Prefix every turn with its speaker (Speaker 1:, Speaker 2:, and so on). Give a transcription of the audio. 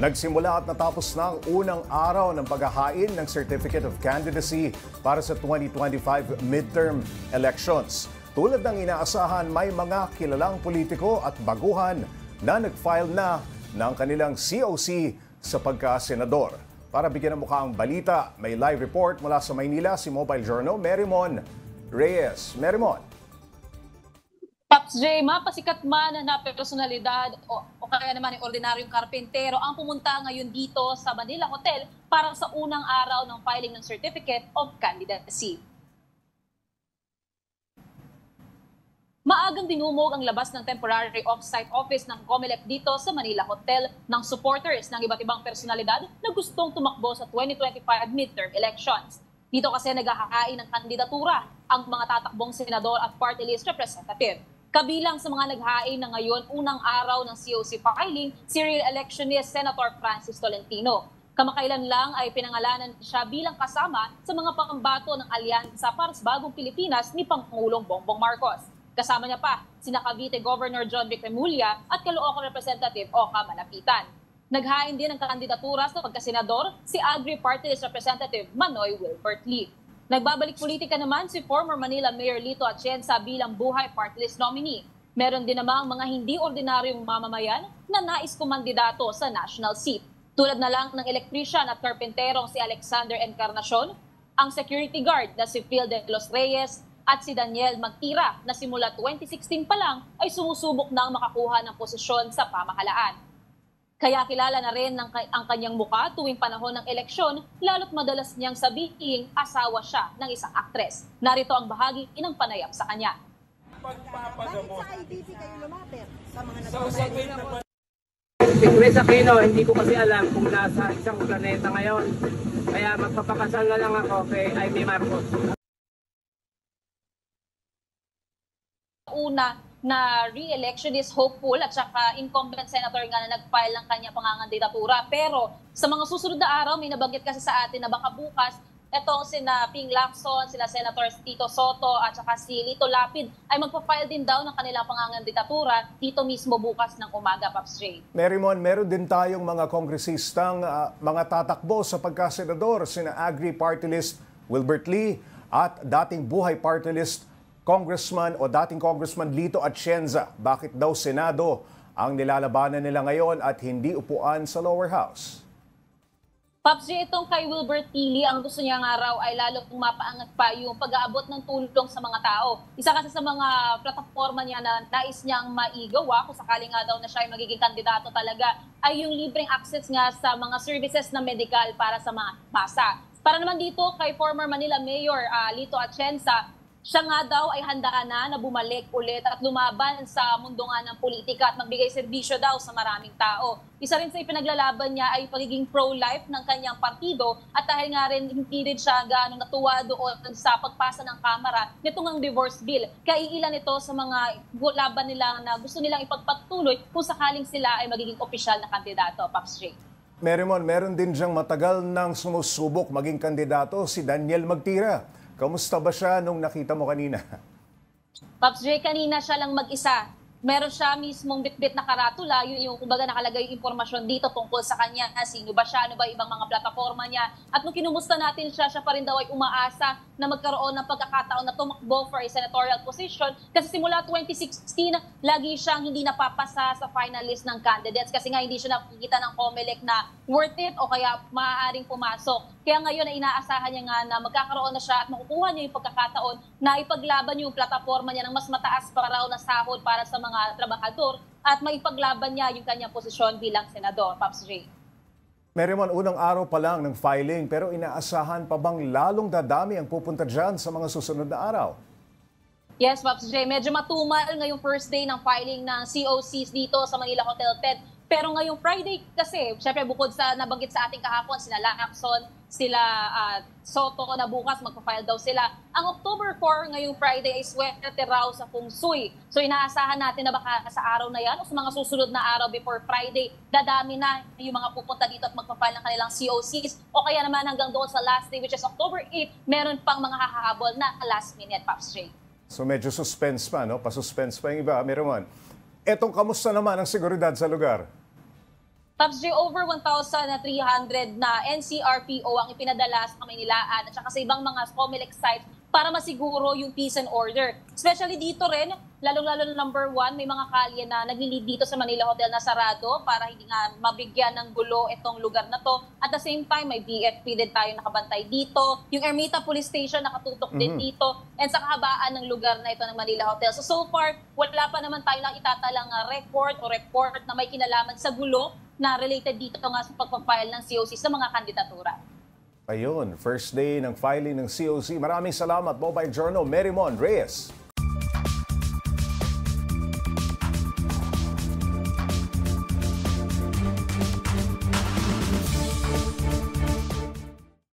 Speaker 1: Nagsimula at natapos na ang unang araw ng paghahain ng Certificate of Candidacy para sa 2025 midterm elections. Tulad ng inaasahan, may mga kilalang politiko at baguhan na nag-file na ng kanilang COC sa pagka-senador. Para bigyan ng mukha ang balita, may live report mula sa Maynila si Mobile Journal, Merimon Reyes. Merimon.
Speaker 2: Paps J, mapasikat man na personalidad o kaya naman yung ordinaryong karpentero ang pumunta ngayon dito sa Manila Hotel para sa unang araw ng filing ng Certificate of Candidacy. Maagang dinumog ang labas ng temporary off-site office ng COMELEC dito sa Manila Hotel ng supporters ng iba't ibang personalidad na gustong tumakbo sa 2025 midterm elections. Dito kasi naghahain ng kandidatura ang mga tatakbong senador at party list representative. Kabilang sa mga naghain na ngayon unang araw ng COC filing, serial electionist Senator Francis Tolentino. Kamakailan lang ay pinangalanan siya bilang kasama sa mga pambato ng alyansa para sa bagong Pilipinas ni Pangulong Bongbong Marcos. Kasama niya pa sina Cavite Governor John Vic Remulla at Caloocan Representative Oka Malapitan. Naghain din ng kandidatura sa pagkasenador si Agri Party List Representative Manoy Wilbert Lee. Nagbabalik politika naman si former Manila Mayor Lito Atienza bilang buhay party list nominee. Meron din namang mga hindi ordinaryong mamamayan na nais kumandidato sa national seat. Tulad na lang ng electrician at karpenterong si Alexander Encarnacion, ang security guard na si Phil de los Reyes at si Daniel Magtira na simula 2016 pa lang ay sumusubok ng makakuha ng posisyon sa pamahalaan. Kaya kilala na rin ang kanyang muka tuwing panahon ng eleksyon, lalo't madalas niyang sabihing asawa siya ng isang aktres. Narito ang bahagi ng panayam sa kanya.
Speaker 3: Bakit sa IDP kayo lumapit sa mga nagpapalagay?
Speaker 4: Si Chris Aquino, hindi ko kasi alam kung nasa isang planeta ngayon. Kaya magpapakasal na lang ako kay Amy Marcos.
Speaker 2: Una na re-electionist hopeful at saka incumbent senator nga na nag-file ng kanya pangangandidatura. Pero sa mga susunod na araw, may nabanggit kasi sa atin na baka bukas, etong sina Ping Lacson, sila Senator Tito Soto at saka si Lito Lapid ay magpa-file din daw ng kanilang pangangandidatura dito mismo bukas ng umaga, Paps J.
Speaker 1: Merimon, meron din tayong mga kongresistang mga tatakbo sa pagkasenador, sina Agri Party List Wilbert Lee at dating buhay party list Congressman o dating Congressman Lito Atienza. Bakit daw Senado ang nilalabanan nila ngayon at hindi upuan sa lower house?
Speaker 2: Paps J, itong kay Wilbert Lee, ang gusto niya nga raw ay lalo kung mapaangat pa yung pag-aabot ng tulong sa mga tao. Isa kasi sa mga plataforma niya na nais niyang maigawa, kung sakaling nga daw na siya ay magiging kandidato talaga, ay yung libreng access nga sa mga services na medical para sa mga masa. Para naman dito kay former Manila Mayor Lito Atienza, siya nga daw ay handaan na bumalik ulit at lumaban sa mundo nga ng politika at magbigay serbisyo daw sa maraming tao. Isa rin sa ipinaglalaban niya ay pagiging pro-life ng kanyang partido at dahil nga rin hindi rin siya gaano natuwa doon sa pagpasa ng Kamara nitong ang divorce bill. Kaya ilan ito sa mga laban nila na gusto nilang ipagpatuloy kung sakaling sila ay magiging opisyal na kandidato, Paps J.
Speaker 1: Merimon, meron din siyang matagal nang sumusubok maging kandidato, si Daniel Magtira. Kamusta ba siya nung nakita mo kanina?
Speaker 2: Paps J, kanina siya lang mag-isa. Meron siya mismong bitbit na karatula, yung kumbaga nakalagay yung impormasyon dito tungkol sa kanya, sino ba siya, ano ba ibang mga plataforma niya. At nung kinumusta natin siya, siya pa rin daw ay umaasa na magkaroon ng pagkakataon na tumakbo for a senatorial position. Kasi simula 2016, lagi siyang hindi napapasa sa final list ng candidates kasi nga hindi siya nakikita ng COMELEC na worth it o kaya maaaring pumasok. Kaya ngayon ay inaasahan niya nga na magkakaroon na siya at makukuha niya yung pagkakataon na ipaglaban yung plataforma niya ng mas mataas pa raw na sahod para sa mga trabahador at maipaglaban niya yung kanyang posisyon bilang senador, Paps J.
Speaker 1: Merimon, unang araw pa lang ng filing pero inaasahan pa bang lalong dadami ang pupunta dyan sa mga susunod na araw?
Speaker 2: Yes, Paps J. Medyo matumal ngayong first day ng filing ng COCs dito sa Manila Hotel TED. Pero ngayong Friday kasi, syempre bukod sa nabanggit sa ating kahapon, sila Lacson, sila Soto na bukas magpa-file daw sila. Ang October 4 ngayong Friday ay swerte raw sa Feng Shui. So inaasahan natin na baka sa araw na yan o sa mga susunod na araw before Friday, dadami na yung mga pupunta dito at magpa-file ng kanilang COCs. O kaya naman hanggang doon sa last day which is October 8, meron pang mga hahabol na last minute, Paps J.
Speaker 1: So medyo suspense pa, no? Pa-suspense pa yung iba, Merimon. Etong kamusta naman ang seguridad sa lugar?
Speaker 2: Pops J, over 1,300 na NCRPO ang ipinadala sa Maynilaan at saka sa ibang mga COMELEC sites para masiguro yung peace and order. Especially dito rin, lalong-lalo na number 1, may mga kalye na naglilid dito sa Manila Hotel na sarado para hindi nga mabigyan ng gulo itong lugar na to. At the same time, may BFP din tayo nakabantay dito. Yung Ermita Police Station nakatutok din dito. And sa kahabaan ng lugar na ito ng Manila Hotel. So far, wala pa naman tayo lang itatalang report na may kinalaman sa gulo na related dito nga sa pagpapile ng COC sa mga kandidatura.
Speaker 1: Ayun, first day ng filing ng COC. Maraming salamat, Mobile Journal, Merymon Reyes.